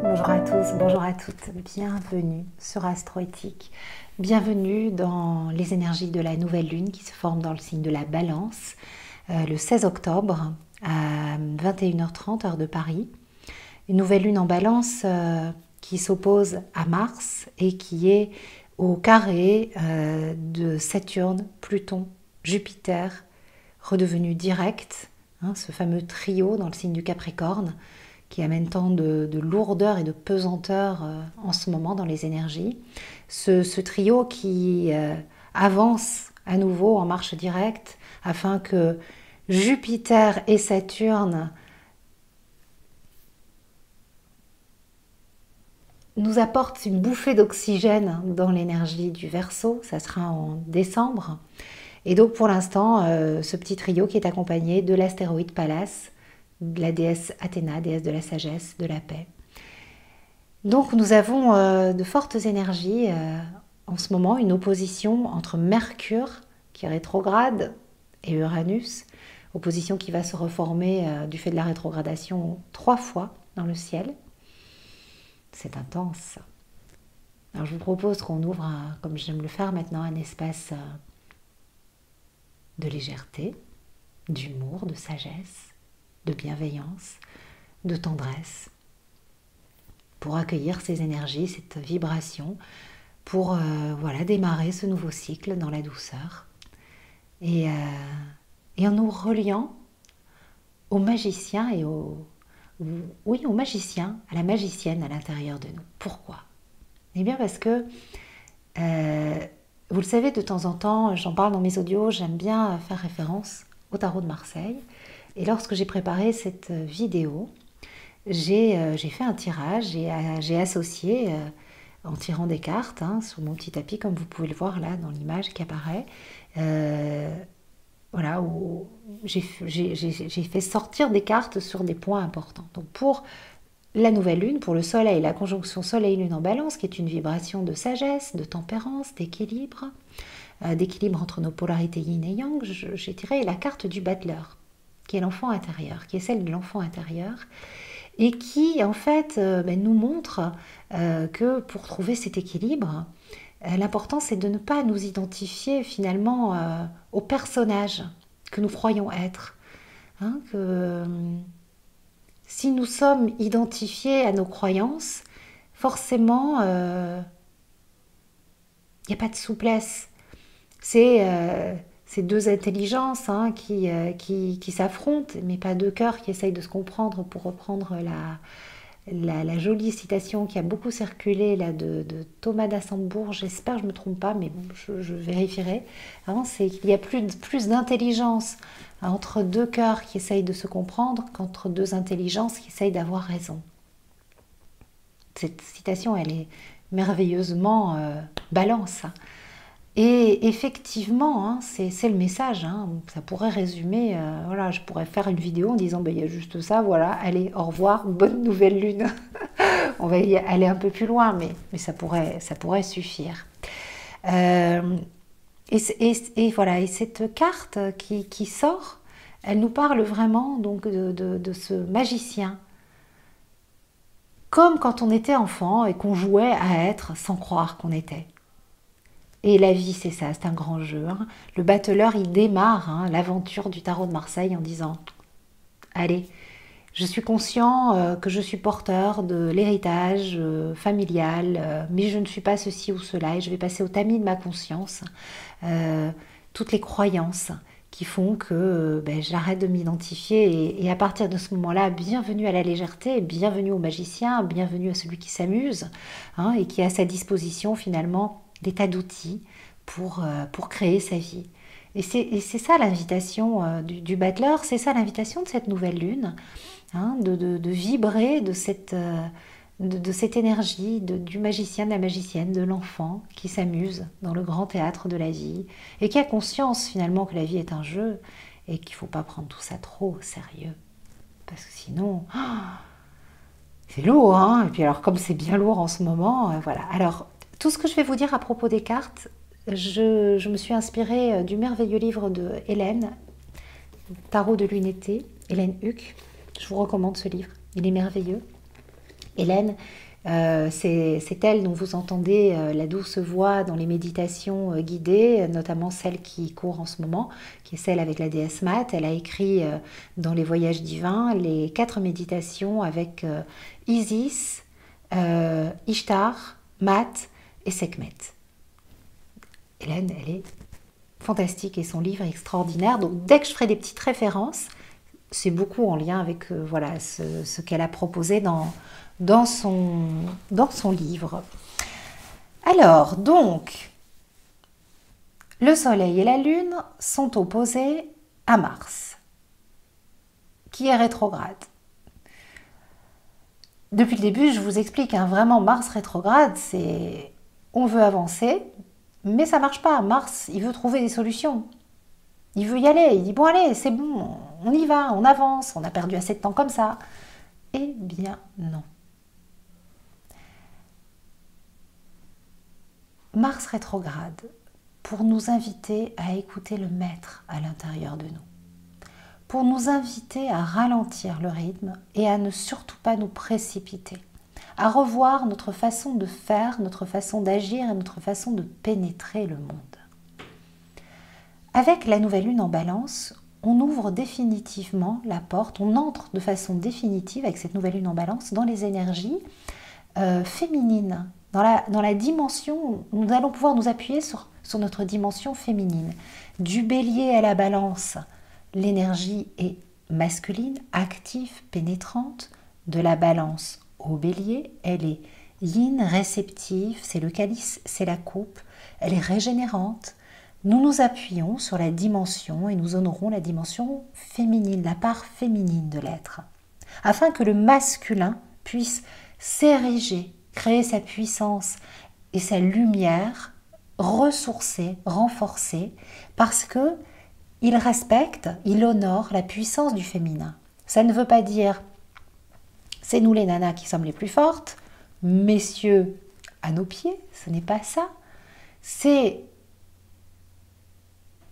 Bonjour à tous, bonjour à toutes, bienvenue sur Astroéthique, bienvenue dans les énergies de la nouvelle lune qui se forme dans le signe de la Balance le 16 octobre à 21h30 heure de Paris. Une nouvelle lune en Balance qui s'oppose à Mars et qui est au carré de Saturne, Pluton, Jupiter, redevenu direct, ce fameux trio dans le signe du Capricorne, qui amène tant de lourdeur et de pesanteur en ce moment dans les énergies. Ce trio qui avance à nouveau en marche directe afin que Jupiter et Saturne nous apportent une bouffée d'oxygène dans l'énergie du Verseau. Ça sera en décembre. Et donc pour l'instant, ce petit trio qui est accompagné de l'astéroïde Pallas, de la déesse Athéna, déesse de la sagesse, de la paix. Donc nous avons de fortes énergies en ce moment, une opposition entre Mercure, qui est rétrograde, et Uranus, opposition qui va se reformer du fait de la rétrogradation 3 fois dans le ciel. C'est intense. Alors je vous propose qu'on ouvre, comme j'aime le faire maintenant, un espace de légèreté, d'humour, de sagesse, de bienveillance, de tendresse, pour accueillir ces énergies, cette vibration, pour voilà, démarrer ce nouveau cycle dans la douceur. Et en nous reliant au magicien et au magicien, à la magicienne à l'intérieur de nous. Pourquoi? Eh bien parce que, vous le savez, de temps en temps, j'en parle dans mes audios, j'aime bien faire référence au tarot de Marseille. Et lorsque j'ai préparé cette vidéo, j'ai fait un tirage et j'ai associé, en tirant des cartes, sur mon petit tapis, comme vous pouvez le voir là dans l'image qui apparaît, voilà, où j'ai fait sortir des cartes sur des points importants. Donc pour la nouvelle lune, pour le soleil, la conjonction soleil-lune en balance, qui est une vibration de sagesse, de tempérance, d'équilibre entre nos polarités yin et yang, j'ai tiré la carte du battleur, qui est l'enfant intérieur, qui est celle de l'enfant intérieur, et qui en fait nous montre que pour trouver cet équilibre, l'important c'est de ne pas nous identifier finalement au personnage que nous croyons être. Si nous sommes identifiés à nos croyances, forcément il n'y a pas de souplesse. C'est deux intelligences qui s'affrontent, mais pas deux cœurs qui essayent de se comprendre, pour reprendre la jolie citation qui a beaucoup circulé là, de Thomas d'Assembourg. J'espère que je ne me trompe pas, mais bon, je vérifierai. C'est qu'il y a plus d'intelligence entre deux cœurs qui essayent de se comprendre qu'entre deux intelligences qui essayent d'avoir raison. Cette citation, elle est merveilleusement balance. Et effectivement, c'est le message. Ça pourrait résumer, voilà, je pourrais faire une vidéo en disant, il y a juste ça, voilà, allez, au revoir, bonne nouvelle lune. On va y aller un peu plus loin, mais ça pourrait suffire. Et voilà, et cette carte qui sort, elle nous parle vraiment donc de ce magicien. Comme quand on était enfant et qu'on jouait à être sans croire qu'on était. Et la vie, c'est ça, c'est un grand jeu. Le battleur, il démarre l'aventure du tarot de Marseille en disant « Allez, je suis conscient que je suis porteur de l'héritage familial, mais je ne suis pas ceci ou cela, et je vais passer au tamis de ma conscience toutes les croyances qui font que j'arrête de m'identifier. Et à partir de ce moment-là, bienvenue à la légèreté, bienvenue au magicien, bienvenue à celui qui s'amuse et qui a à sa disposition finalement des tas d'outils pour créer sa vie. Et c'est ça l'invitation du battleur, c'est ça l'invitation de cette nouvelle lune, de vibrer de cette énergie du magicien, de la magicienne, de l'enfant qui s'amuse dans le grand théâtre de la vie et qui a conscience finalement que la vie est un jeu et qu'il ne faut pas prendre tout ça trop au sérieux. Parce que sinon, c'est lourd, et puis alors comme c'est bien lourd en ce moment, voilà. Alors, Tout ce que je vais vous dire à propos des cartes, je me suis inspirée du merveilleux livre de Hélène, Tarot de Lunetté, Hélène Huck. Je vous recommande ce livre, il est merveilleux. Hélène, c'est elle dont vous entendez la douce voix dans les méditations guidées, notamment celle qui court en ce moment, qui est celle avec la déesse Mat. Elle a écrit dans les voyages divins les 4 méditations avec Isis, Ishtar, Mat et Sekhmet. Hélène, elle est fantastique et son livre est extraordinaire. Donc dès que je ferai des petites références, c'est beaucoup en lien avec voilà, ce qu'elle a proposé dans son livre. Alors, donc, le Soleil et la Lune sont opposés à Mars, qui est rétrograde. Depuis le début, je vous explique, hein, vraiment, Mars rétrograde, c'est on veut avancer, mais ça ne marche pas. Mars, il veut trouver des solutions. Il veut y aller. Il dit, bon, allez, c'est bon, on y va, on avance, on a perdu assez de temps comme ça. Eh bien, non. Mars rétrograde pour nous inviter à écouter le maître à l'intérieur de nous, pour nous inviter à ralentir le rythme et à ne surtout pas nous précipiter, à revoir notre façon de faire, notre façon d'agir et notre façon de pénétrer le monde. Avec la nouvelle lune en Balance, on ouvre définitivement la porte, on entre de façon définitive avec cette nouvelle lune en Balance dans les énergies féminines, dans la dimension, nous allons pouvoir nous appuyer sur notre dimension féminine. Du Bélier à la Balance, l'énergie est masculine, active, pénétrante. De la Balance au Bélier, elle est yin, réceptive, c'est le calice, c'est la coupe, elle est régénérante. Nous nous appuyons sur la dimension et nous honorons la dimension féminine, la part féminine de l'être, afin que le masculin puisse s'ériger, créer sa puissance et sa lumière, ressourcer, renforcer, parce que il respecte, il honore la puissance du féminin. Ça ne veut pas dire c'est nous les nanas qui sommes les plus fortes, messieurs à nos pieds, ce n'est pas ça. C'est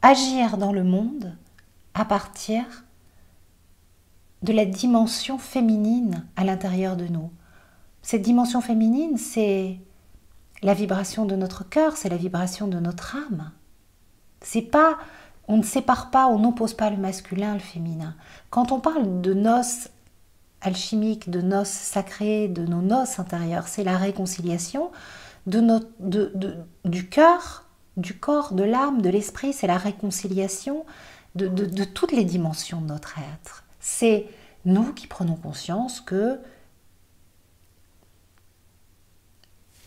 agir dans le monde à partir de la dimension féminine à l'intérieur de nous. Cette dimension féminine, c'est la vibration de notre cœur, c'est la vibration de notre âme. C'est pas, on ne sépare pas, on n'oppose pas le masculin, le féminin. Quand on parle de noces alchimiques, de noces sacrées, de nos noces intérieures, c'est la réconciliation du cœur, du corps, de l'âme, de l'esprit, c'est la réconciliation de toutes les dimensions de notre être. C'est nous qui prenons conscience que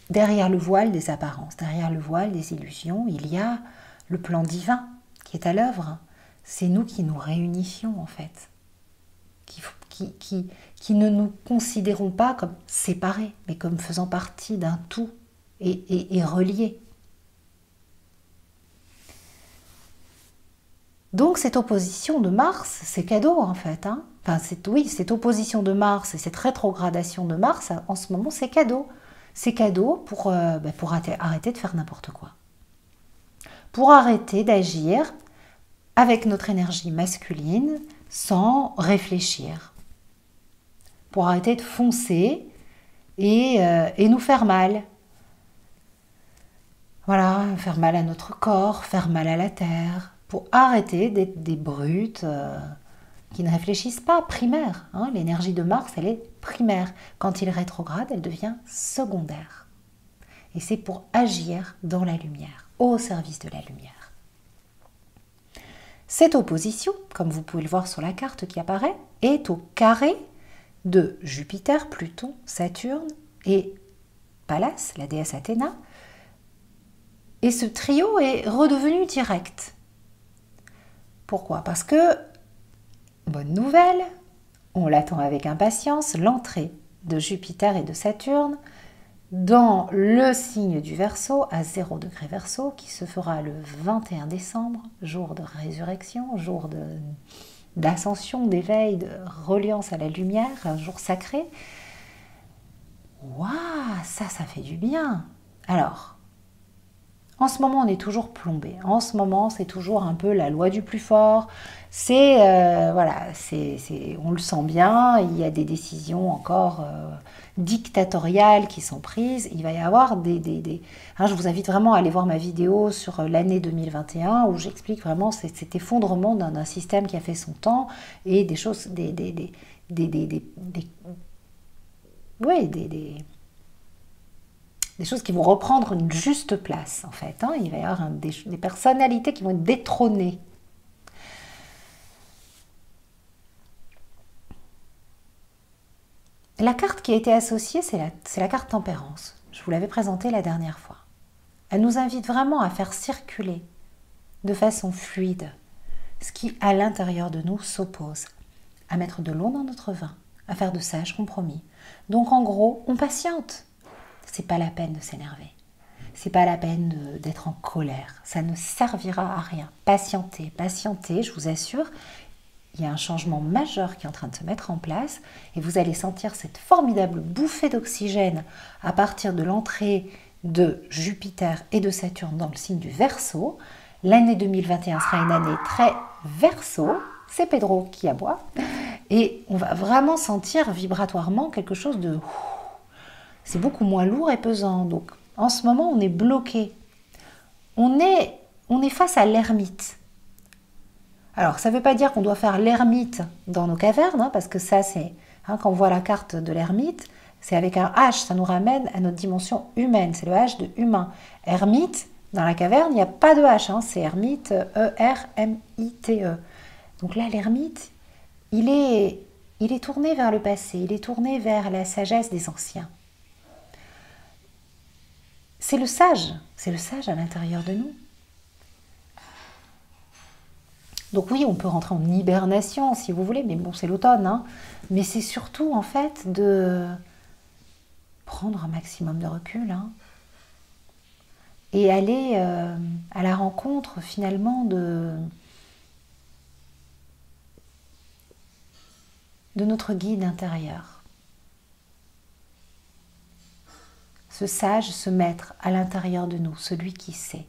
derrière le voile des apparences, derrière le voile des illusions, il y a le plan divin qui est à l'œuvre. C'est nous qui nous réunifions en fait, qui ne nous considérons pas comme séparés, mais comme faisant partie d'un tout et reliés. Donc cette opposition de Mars, c'est cadeau en fait. Hein. Enfin, cette opposition de Mars et cette rétrogradation de Mars, en ce moment, c'est cadeau. C'est cadeau pour arrêter de faire n'importe quoi. Pour arrêter d'agir avec notre énergie masculine sans réfléchir. Pour arrêter de foncer et nous faire mal. Voilà, faire mal à notre corps, faire mal à la terre. Pour arrêter d'être des brutes qui ne réfléchissent pas, primaires. Hein. L'énergie de Mars, elle est primaire. Quand il rétrograde, elle devient secondaire. Et c'est pour agir dans la lumière, au service de la lumière. Cette opposition, comme vous pouvez le voir sur la carte qui apparaît, est au carré de Jupiter, Pluton, Saturne et Pallas, la déesse Athéna. Et ce trio est redevenu direct. Pourquoi? Parce que, bonne nouvelle, on l'attend avec impatience, l'entrée de Jupiter et de Saturne dans le signe du Verseau, à 0 degré Verseau, qui se fera le 21 décembre, jour de résurrection, jour d'ascension, d'éveil, de reliance à la lumière, un jour sacré. Waouh, ça fait du bien. Alors, en ce moment, on est toujours plombé. En ce moment, c'est toujours un peu la loi du plus fort. C'est, voilà, on le sent bien. Il y a des décisions encore dictatoriales qui sont prises. Il va y avoir hein, je vous invite vraiment à aller voir ma vidéo sur l'année 2021 où j'explique vraiment cet effondrement d'un système qui a fait son temps et des choses, ouais, des choses qui vont reprendre une juste place, en fait. Hein. Il va y avoir des personnalités qui vont être détrônées. La carte qui a été associée, c'est la carte tempérance. Je vous l'avais présentée la dernière fois. Elle nous invite vraiment à faire circuler de façon fluide ce qui, à l'intérieur de nous, s'oppose, à mettre de l'eau dans notre vin, à faire de sages compromis. Donc, en gros, on patiente. C'est pas la peine de s'énerver. C'est pas la peine d'être en colère. Ça ne servira à rien. Patientez, patientez, je vous assure. Il y a un changement majeur qui est en train de se mettre en place et vous allez sentir cette formidable bouffée d'oxygène à partir de l'entrée de Jupiter et de Saturne dans le signe du Verseau. L'année 2021 sera une année très Verseau. C'est Pedro qui aboie. Et on va vraiment sentir vibratoirement quelque chose de... C'est beaucoup moins lourd et pesant. Donc, en ce moment, on est bloqué. On est face à l'ermite. Alors, ça ne veut pas dire qu'on doit faire l'ermite dans nos cavernes, hein, parce que ça, c'est... Hein, quand on voit la carte de l'ermite, c'est avec un H, ça nous ramène à notre dimension humaine. C'est le H de humain. Ermite, dans la caverne, il n'y a pas de H. Hein, c'est ermite, E-R-M-I-T-E. Donc là, l'ermite, il est tourné vers le passé. Il est tourné vers la sagesse des anciens. C'est le sage à l'intérieur de nous. Donc oui, on peut rentrer en hibernation si vous voulez, mais bon, c'est l'automne. Hein. Mais c'est surtout en fait de prendre un maximum de recul hein, et aller à la rencontre finalement de notre guide intérieur. Ce sage, ce maître à l'intérieur de nous, celui qui sait.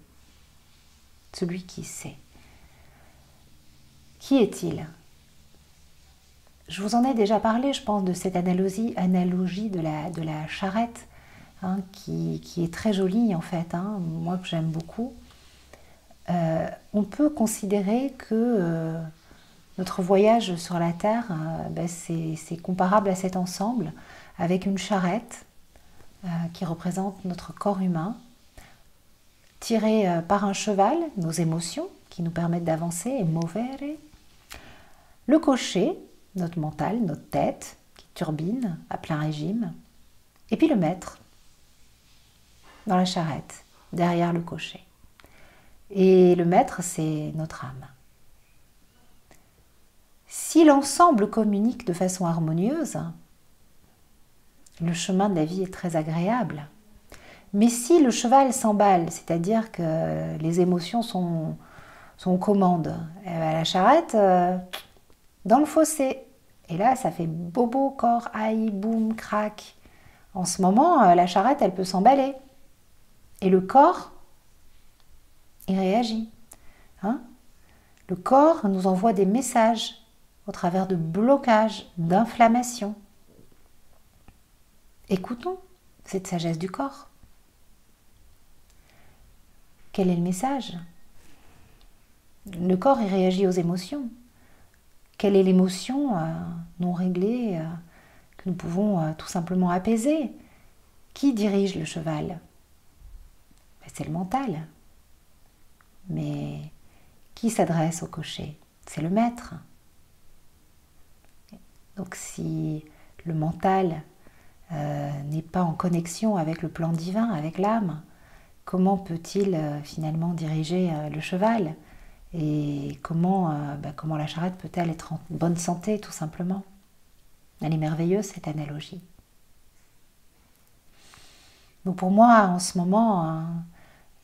Celui qui sait. Qui est-il? Je vous en ai déjà parlé, je pense, de cette analogie de la charrette, hein, qui est très jolie en fait, hein, moi que j'aime beaucoup. On peut considérer que notre voyage sur la Terre, c'est comparable à cet ensemble, avec une charrette qui représente notre corps humain, tiré par un cheval, nos émotions, qui nous permettent d'avancer, et movere. Le cocher, notre mental, notre tête, qui turbine à plein régime. Et puis le maître, dans la charrette, derrière le cocher. Et le maître, c'est notre âme. Si l'ensemble communique de façon harmonieuse, le chemin de la vie est très agréable. Mais si le cheval s'emballe, c'est-à-dire que les émotions sont aux commandes, la charrette... dans le fossé. Et là, ça fait bobo, corps, aïe, boum, crac. En ce moment, la charrette, elle peut s'emballer. Et le corps, il réagit. Hein? Le corps nous envoie des messages au travers de blocages, d'inflammations. Écoutons cette sagesse du corps. Quel est le message? Le corps, il réagit aux émotions. Quelle est l'émotion non réglée que nous pouvons tout simplement apaiser? Qui dirige le cheval? C'est le mental. Mais qui s'adresse au cocher? C'est le maître. Donc si le mental n'est pas en connexion avec le plan divin, avec l'âme, comment peut-il finalement diriger le cheval? Et comment la charrette peut-elle être en bonne santé, tout simplement? Elle est merveilleuse, cette analogie. Donc pour moi, en ce moment,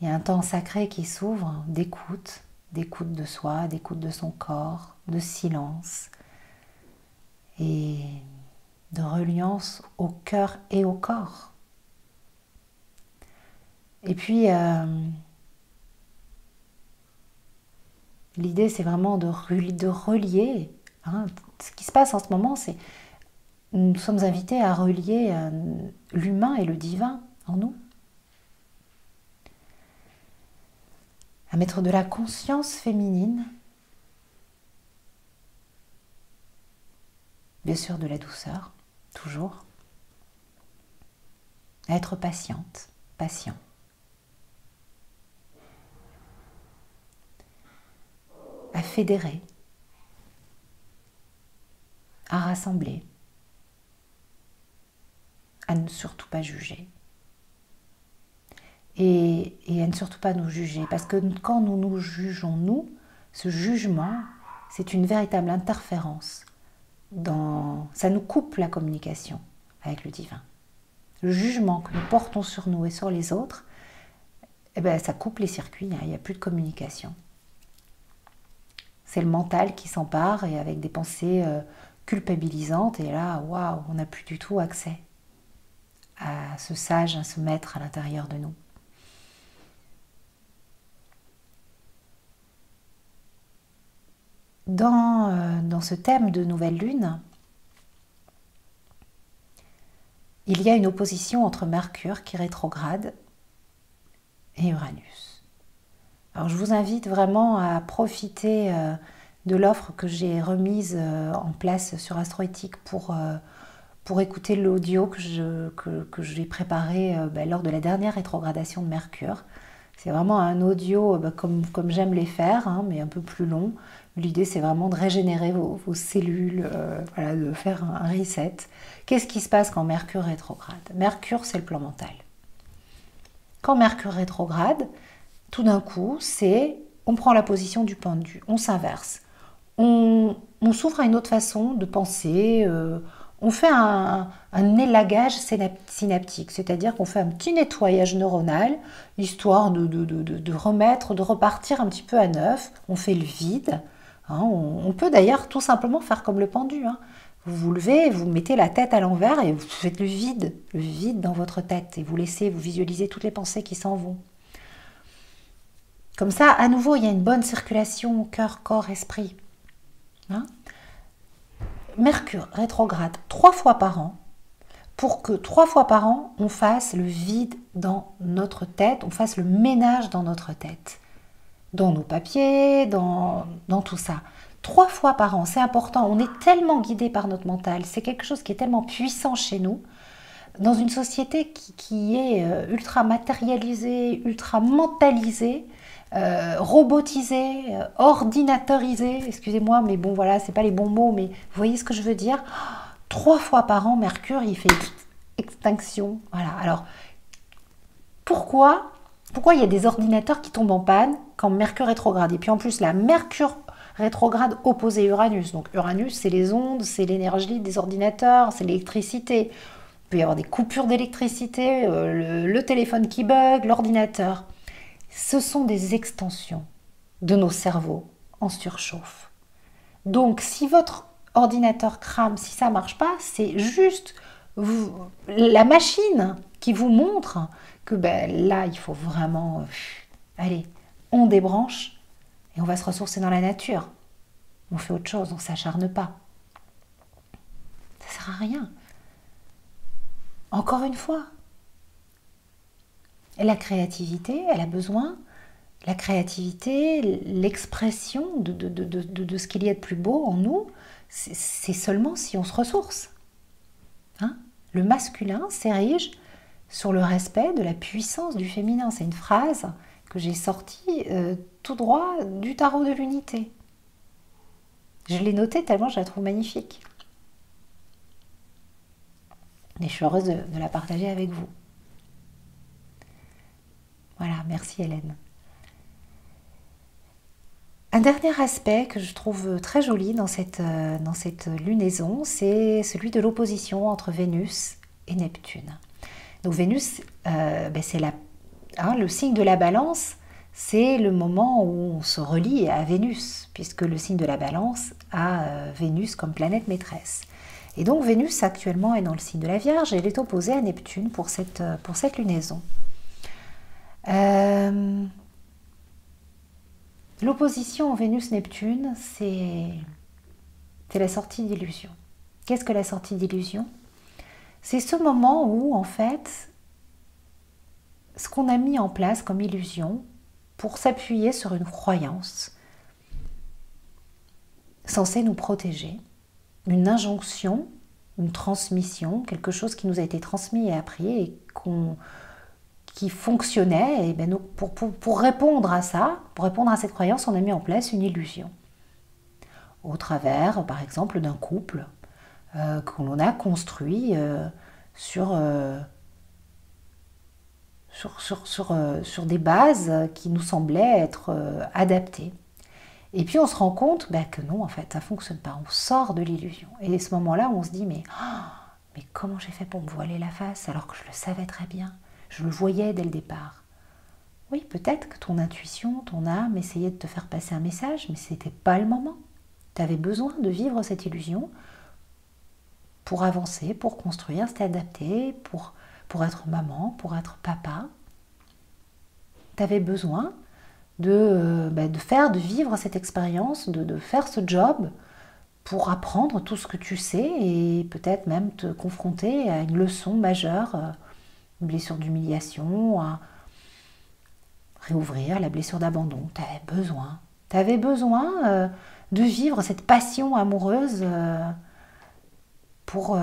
il y a un temps sacré qui s'ouvre d'écoute de soi, d'écoute de son corps, de silence et de reliance au cœur et au corps. Et puis, l'idée, c'est vraiment de relier. Hein. Ce qui se passe en ce moment, c'est nous sommes invités à relier l'humain et le divin en nous. À mettre de la conscience féminine, bien sûr de la douceur, toujours, à être patiente, patient. À fédérer, à rassembler, à ne surtout pas juger. Et à ne surtout pas nous juger, parce que quand nous nous jugeons, nous, ce jugement, c'est une véritable interférence. Ça nous coupe la communication avec le divin. Le jugement que nous portons sur nous et sur les autres, eh ben, ça coupe les circuits, hein, il n'y a plus de communication. C'est le mental qui s'empare et avec des pensées culpabilisantes, et là, waouh, on n'a plus du tout accès à ce sage, à ce maître à l'intérieur de nous. Dans ce thème de nouvelle lune, il y a une opposition entre Mercure qui rétrograde et Uranus. Alors je vous invite vraiment à profiter de l'offre que j'ai remise en place sur Astroéthique pour écouter l'audio que j'ai préparé lors de la dernière rétrogradation de Mercure. C'est vraiment un audio comme j'aime les faire, hein, mais un peu plus long. L'idée, c'est vraiment de régénérer vos cellules, voilà, de faire un reset. Qu'est-ce qui se passe quand Mercure rétrograde? Mercure, c'est le plan mental. Quand Mercure rétrograde, tout d'un coup, on prend la position du pendu, on s'inverse. On s'ouvre à une autre façon de penser, on fait un élagage synaptique, c'est-à-dire qu'on fait un petit nettoyage neuronal, histoire de remettre, de repartir un petit peu à neuf. On fait le vide. Hein, on peut d'ailleurs tout simplement faire comme le pendu. Hein. Vous vous levez, vous mettez la tête à l'envers et vous faites le vide dans votre tête. Et vous visualisez toutes les pensées qui s'en vont. Comme ça, à nouveau, il y a une bonne circulation cœur, corps, esprit. Hein. Mercure rétrograde 3 fois par an pour que 3 fois par an, on fasse le vide dans notre tête, on fasse le ménage dans notre tête, dans nos papiers, dans tout ça. 3 fois par an, c'est important. On est tellement guidé par notre mental, c'est quelque chose qui est tellement puissant chez nous, dans une société qui est ultra matérialisée, ultra mentalisée, robotisée, ordinateurisée, excusez-moi, mais bon voilà, c'est pas les bons mots, mais vous voyez ce que je veux dire. 3 fois par an, Mercure, il fait extinction. Voilà. Alors, pourquoi il y a des ordinateurs qui tombent en panne quand Mercure rétrograde? Et puis en plus, la Mercure rétrograde opposé Uranus. Donc Uranus, c'est les ondes, c'est l'énergie des ordinateurs, c'est l'électricité. Il peut y avoir des coupures d'électricité, le téléphone qui bug, l'ordinateur. Ce sont des extensions de nos cerveaux en surchauffe. Donc, si votre ordinateur crame, si ça ne marche pas, c'est juste la machine qui vous montre que là, il faut vraiment... allez, on débranche et on va se ressourcer dans la nature. On fait autre chose, on ne s'acharne pas. Ça ne sert à rien. Encore une fois, la créativité, elle a besoin, la créativité, l'expression de ce qu'il y a de plus beau en nous, c'est seulement si on se ressource. Hein? Le masculin s'érige sur le respect de la puissance du féminin. C'est une phrase que j'ai sortie tout droit du tarot de l'unité. Je l'ai notée tellement je la trouve magnifique. Et je suis heureuse de la partager avec vous. Voilà, merci Hélène. Un dernier aspect que je trouve très joli dans cette lunaison, c'est celui de l'opposition entre Vénus et Neptune. Donc Vénus, c'est le signe de la Balance, c'est le moment où on se relie à Vénus, puisque le signe de la Balance a Vénus comme planète maîtresse. Et donc Vénus actuellement est dans le signe de la Vierge et elle est opposée à Neptune pour cette lunaison. L'opposition Vénus-Neptune, c'est la sortie d'illusion. Qu'est-ce que la sortie d'illusion? C'est ce moment où, en fait, ce qu'on a mis en place comme illusion pour s'appuyer sur une croyance censée nous protéger, une injonction, une transmission, quelque chose qui nous a été transmis et appris et qui fonctionnait. Et bien donc pour répondre à ça, pour répondre à cette croyance, on a mis en place une illusion. Au travers, par exemple, d'un couple que l'on a construit sur des bases qui nous semblaient être adaptées. Et puis on se rend compte que non, en fait, ça ne fonctionne pas. On sort de l'illusion. Et à ce moment-là, on se dit, mais comment j'ai fait pour me voiler la face alors que je le savais très bien? Je le voyais dès le départ. Oui, peut-être que ton intuition, ton âme essayait de te faire passer un message, mais ce n'était pas le moment. Tu avais besoin de vivre cette illusion pour avancer, pour construire, t'adapter, pour être maman, pour être papa. Tu avais besoin de vivre cette expérience, de faire ce job pour apprendre tout ce que tu sais et peut-être même te confronter à une leçon majeure, une blessure d'humiliation, à réouvrir la blessure d'abandon. Tu avais besoin de vivre cette passion amoureuse pour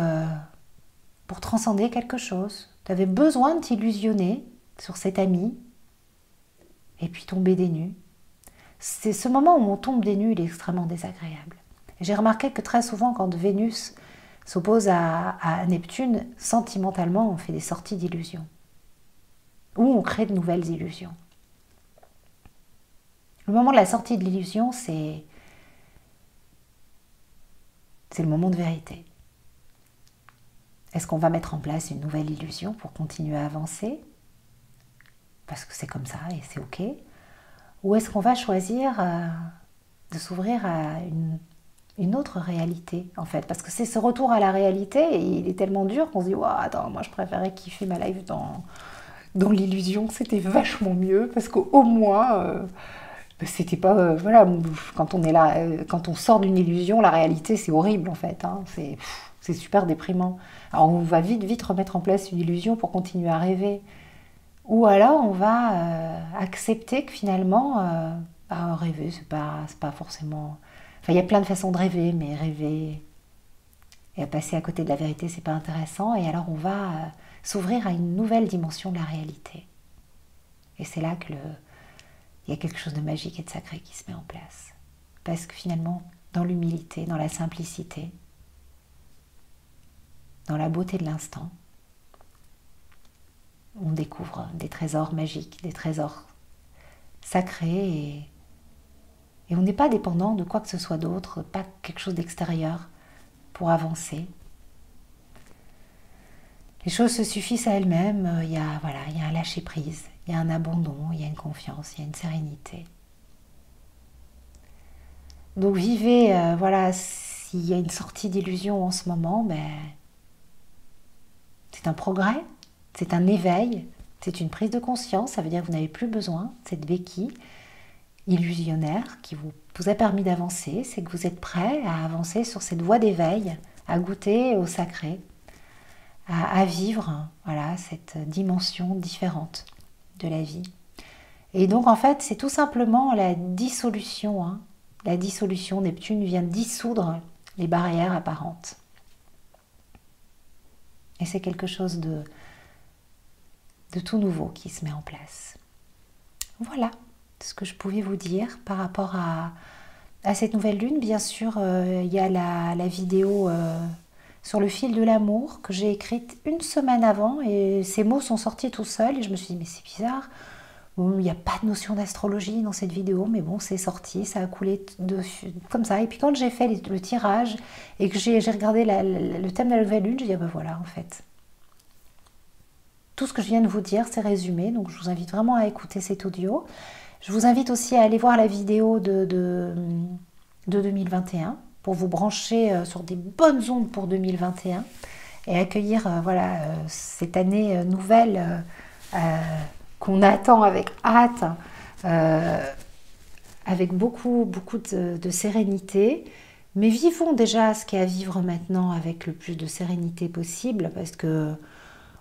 transcender quelque chose. Tu avais besoin de t'illusionner sur cet ami et puis tomber des nues. C'est ce moment où on tombe des nues, il est extrêmement désagréable. J'ai remarqué que très souvent, quand Vénus s'oppose à Neptune, sentimentalement, on fait des sorties d'illusions. Ou on crée de nouvelles illusions. Le moment de la sortie de l'illusion, c'est le moment de vérité. Est-ce qu'on va mettre en place une nouvelle illusion pour continuer à avancer? Parce que c'est comme ça et c'est ok. Ou est-ce qu'on va choisir de s'ouvrir à une autre réalité, en fait? Parce que c'est ce retour à la réalité, et il est tellement dur qu'on se dit, attends, moi je préférais kiffer ma life dans l'illusion, c'était vachement mieux, parce qu'au moins, c'était pas... voilà, quand on est là, quand on sort d'une illusion, la réalité, c'est horrible, en fait. Hein, c'est super déprimant. Alors on va vite remettre en place une illusion pour continuer à rêver. Ou alors on va accepter que finalement, rêver, c'est pas forcément... Enfin, il y a plein de façons de rêver, mais rêver et passer à côté de la vérité, c'est pas intéressant. Et alors on va s'ouvrir à une nouvelle dimension de la réalité. Et c'est là que il y a quelque chose de magique et de sacré qui se met en place. Parce que finalement, dans l'humilité, dans la simplicité, dans la beauté de l'instant, on découvre des trésors magiques, des trésors sacrés, et on n'est pas dépendant de quoi que ce soit d'autre, pas quelque chose d'extérieur pour avancer. Les choses se suffisent à elles-mêmes, il y a un lâcher-prise, il y a un abandon, il y a une confiance, il y a une sérénité. Donc vivez, s'il y a une sortie d'illusion en ce moment, c'est un progrès, c'est un éveil, c'est une prise de conscience, ça veut dire que vous n'avez plus besoin de cette béquille illusionnaire qui vous a permis d'avancer, c'est que vous êtes prêt à avancer sur cette voie d'éveil, à goûter au sacré, à vivre cette dimension différente de la vie. Et donc en fait, c'est tout simplement la dissolution. La dissolution, Neptune vient dissoudre les barrières apparentes. Et c'est quelque chose de tout nouveau qui se met en place. Voilà ce que je pouvais vous dire par rapport à cette nouvelle lune. Bien sûr, il y a la vidéo sur le fil de l'amour que j'ai écrite une semaine avant, et ces mots sont sortis tout seuls et je me suis dit mais c'est bizarre. Bon, il n'y a pas de notion d'astrologie dans cette vidéo, mais bon, c'est sorti, ça a coulé comme ça. Et puis quand j'ai fait le tirage et que j'ai regardé le thème de la nouvelle lune, j'ai dit voilà, en fait, tout ce que je viens de vous dire, c'est résumé. Donc je vous invite vraiment à écouter cet audio. Je vous invite aussi à aller voir la vidéo de 2021 pour vous brancher sur des bonnes ondes pour 2021 et accueillir cette année nouvelle qu'on attend avec hâte, avec beaucoup de sérénité. Mais vivons déjà ce qu'il y a à vivre maintenant avec le plus de sérénité possible, parce que,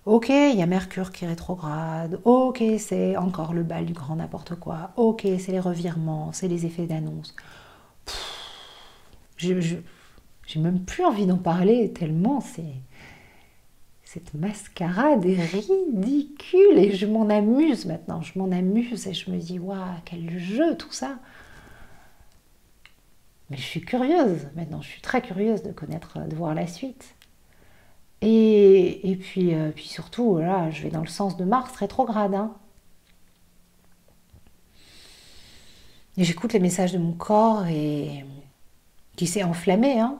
ok, il y a Mercure qui est rétrograde, ok, c'est encore le bal du grand n'importe quoi, ok, c'est les revirements, c'est les effets d'annonce. J'ai même plus envie d'en parler tellement cette mascarade est ridicule et je m'en amuse maintenant, je m'en amuse et je me dis, waouh, quel jeu tout ça. Mais je suis curieuse, maintenant je suis très curieuse de connaître, de voir la suite. Et puis surtout, là, je vais dans le sens de Mars rétrograde. Hein. Et j'écoute les messages de mon corps et qui s'est enflammé. Hein.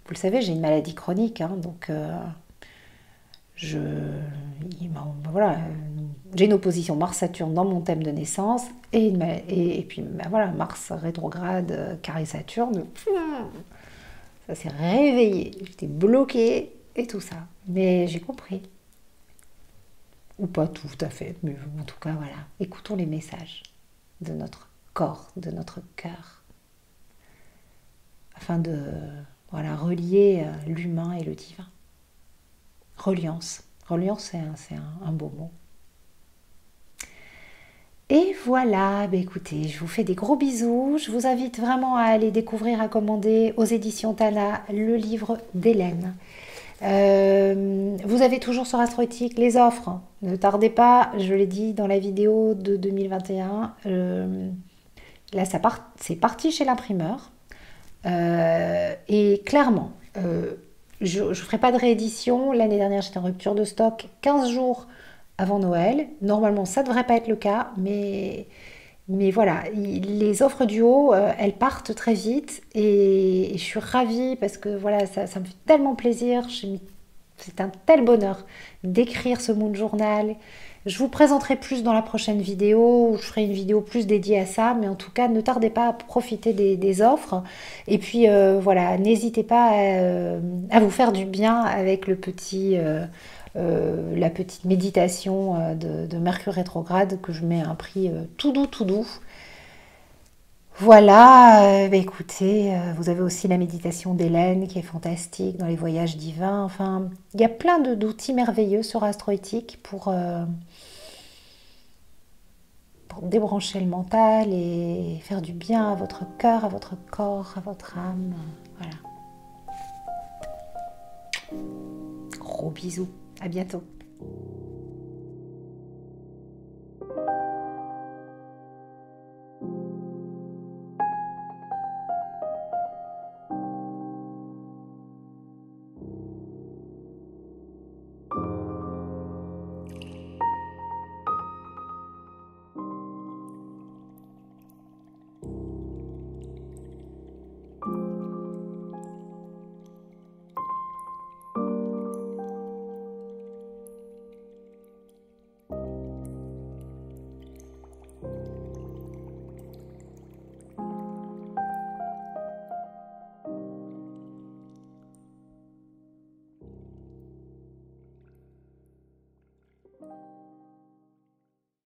Vous le savez, j'ai une maladie chronique, hein, donc je, voilà, j'ai une opposition Mars-Saturne dans mon thème de naissance et puis voilà, Mars rétrograde, carré Saturne, ça s'est réveillé, j'étais bloquée et tout ça. Mais j'ai compris. Ou pas tout à fait, mais en tout cas, voilà. Écoutons les messages de notre corps, de notre cœur, afin de voilà, relier l'humain et le divin. Reliance. Reliance, c'est un beau mot. Et voilà, bah écoutez, je vous fais des gros bisous. Je vous invite vraiment à aller découvrir, à commander aux éditions Tana le livre d'Hélène. Vous avez toujours sur Astroéthique les offres. Ne tardez pas, je l'ai dit dans la vidéo de 2021. Là, c'est parti chez l'imprimeur. Et clairement, je ne ferai pas de réédition. L'année dernière, j'étais en rupture de stock 15 jours avant Noël. Normalement, ça ne devrait pas être le cas, mais voilà, les offres du haut, elles partent très vite et je suis ravie parce que voilà, ça me fait tellement plaisir. C'est un tel bonheur d'écrire ce Moon Journal. Je vous présenterai plus dans la prochaine vidéo, où je ferai une vidéo plus dédiée à ça, mais en tout cas, ne tardez pas à profiter des offres. Et puis voilà, n'hésitez pas à vous faire du bien avec la petite méditation de Mercure rétrograde que je mets à un prix tout doux, tout doux. Voilà, bah écoutez, vous avez aussi la méditation d'Hélène qui est fantastique dans les voyages divins. Enfin, il y a plein d'outils merveilleux sur Astroéthique pour débrancher le mental et faire du bien à votre cœur, à votre corps, à votre âme. Voilà. Gros bisous, à bientôt.